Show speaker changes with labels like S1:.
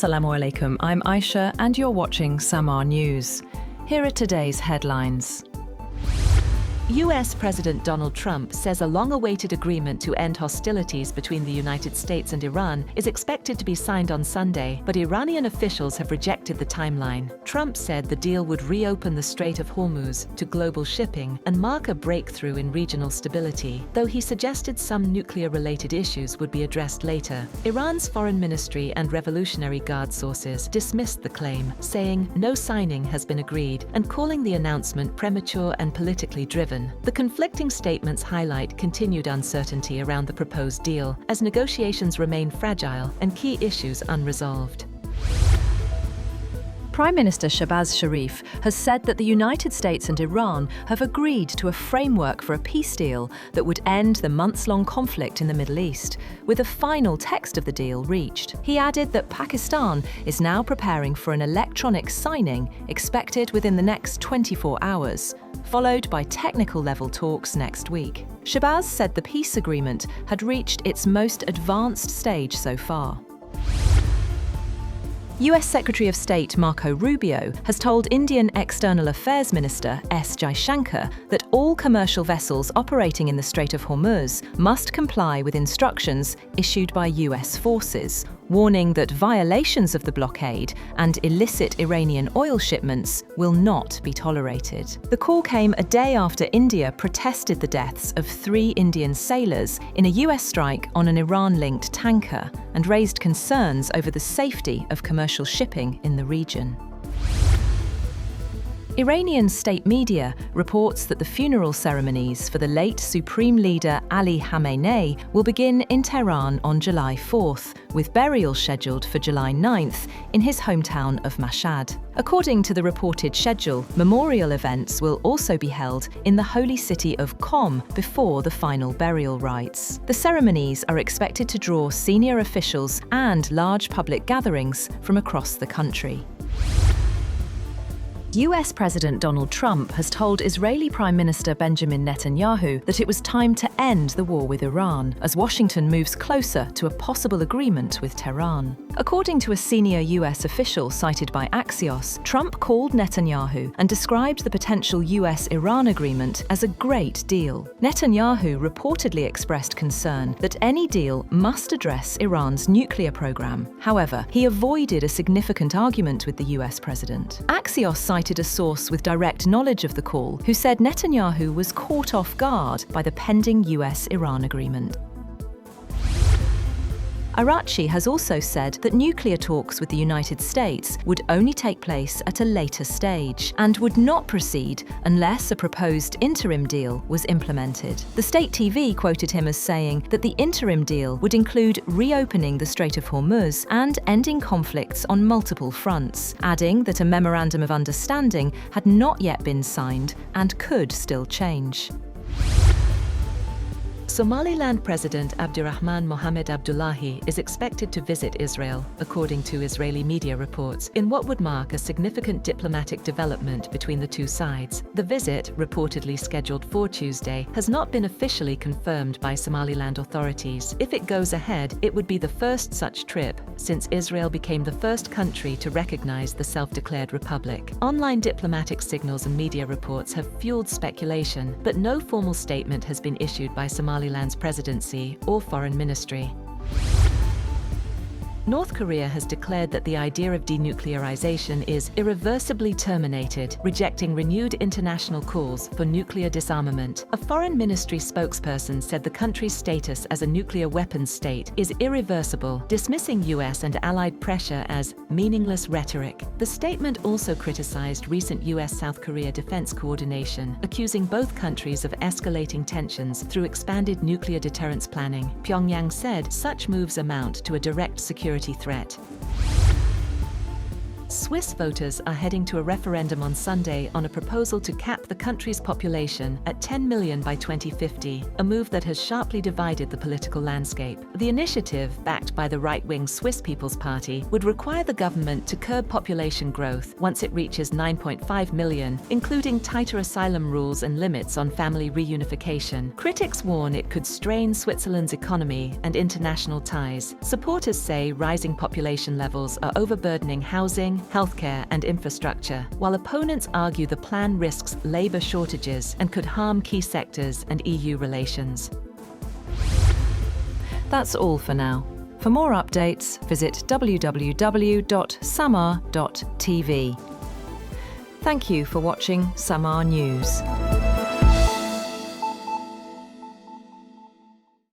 S1: Assalamu alaikum, I'm Aisha and you're watching Samaa News. Here are today's headlines.
S2: US President Donald Trump says a long-awaited agreement to end hostilities between the United States and Iran is expected to be signed on Sunday, but Iranian officials have rejected the timeline. Trump said the deal would reopen the Strait of Hormuz to global shipping and mark a breakthrough in regional stability, though he suggested some nuclear-related issues would be addressed later. Iran's foreign ministry and Revolutionary Guard sources dismissed the claim, saying no signing has been agreed and calling the announcement premature and politically driven. The conflicting statements highlight continued uncertainty around the proposed deal, as negotiations remain fragile and key issues unresolved.
S1: Prime Minister Shehbaz Sharif has said that the United States and Iran have agreed to a framework for a peace deal that would end the months-long conflict in the Middle East, with a final text of the deal reached. He added that Pakistan is now preparing for an electronic signing expected within the next 24 hours, followed by technical-level talks next week. Shehbaz said the peace agreement had reached its most advanced stage so far. US Secretary of State Marco Rubio has told Indian External Affairs Minister S. Jaishankar that all commercial vessels operating in the Strait of Hormuz must comply with instructions issued by US forces, warning that violations of the blockade and illicit Iranian oil shipments will not be tolerated. The call came a day after India protested the deaths of 3 Indian sailors in a US strike on an Iran-linked tanker and raised concerns over the safety of commercial shipping in the region. Iranian state media reports that the funeral ceremonies for the late Supreme Leader Ali Khamenei will begin in Tehran on July 4th, with burial scheduled for July 9th in his hometown of Mashhad. According to the reported schedule, memorial events will also be held in the holy city of Qom before the final burial rites. The ceremonies are expected to draw senior officials and large public gatherings from across the country. US President Donald Trump has told Israeli Prime Minister Benjamin Netanyahu that it was time to end the war with Iran, as Washington moves closer to a possible agreement with Tehran. According to a senior US official cited by Axios, Trump called Netanyahu and described the potential US-Iran agreement as a great deal. Netanyahu reportedly expressed concern that any deal must address Iran's nuclear program. However, he avoided a significant argument with the US president. Axios cited a source with direct knowledge of the call, who said Netanyahu was caught off guard by the pending US-Iran agreement. Arachi has also said that nuclear talks with the United States would only take place at a later stage and would not proceed unless a proposed interim deal was implemented. The state TV quoted him as saying that the interim deal would include reopening the Strait of Hormuz and ending conflicts on multiple fronts, adding that a memorandum of understanding had not yet been signed and could still change.
S2: Somaliland President Abdirahman Mohamed Abdullahi is expected to visit Israel, according to Israeli media reports, in what would mark a significant diplomatic development between the two sides. The visit, reportedly scheduled for Tuesday, has not been officially confirmed by Somaliland authorities. If it goes ahead, it would be the first such trip since Israel became the first country to recognize the self-declared republic. Online diplomatic signals and media reports have fueled speculation, but no formal statement has been issued by Somaliland's presidency or foreign ministry. North Korea has declared that the idea of denuclearization is irreversibly terminated, rejecting renewed international calls for nuclear disarmament. A foreign ministry spokesperson said the country's status as a nuclear weapons state is irreversible, dismissing US and allied pressure as meaningless rhetoric. The statement also criticized recent US-South Korea defense coordination, accusing both countries of escalating tensions through expanded nuclear deterrence planning. Pyongyang said such moves amount to a direct security threat. Swiss voters are heading to a referendum on Sunday on a proposal to cap the country's population at 10 million by 2050, a move that has sharply divided the political landscape. The initiative, backed by the right-wing Swiss People's Party, would require the government to curb population growth once it reaches 9.5 million, including tighter asylum rules and limits on family reunification. Critics warn it could strain Switzerland's economy and international ties. Supporters say rising population levels are overburdening housing, healthcare and infrastructure, while opponents argue the plan risks labour shortages and could harm key sectors and EU relations.
S1: That's all for now. For more updates, visit www.samaa.tv. Thank you for watching Samaa News.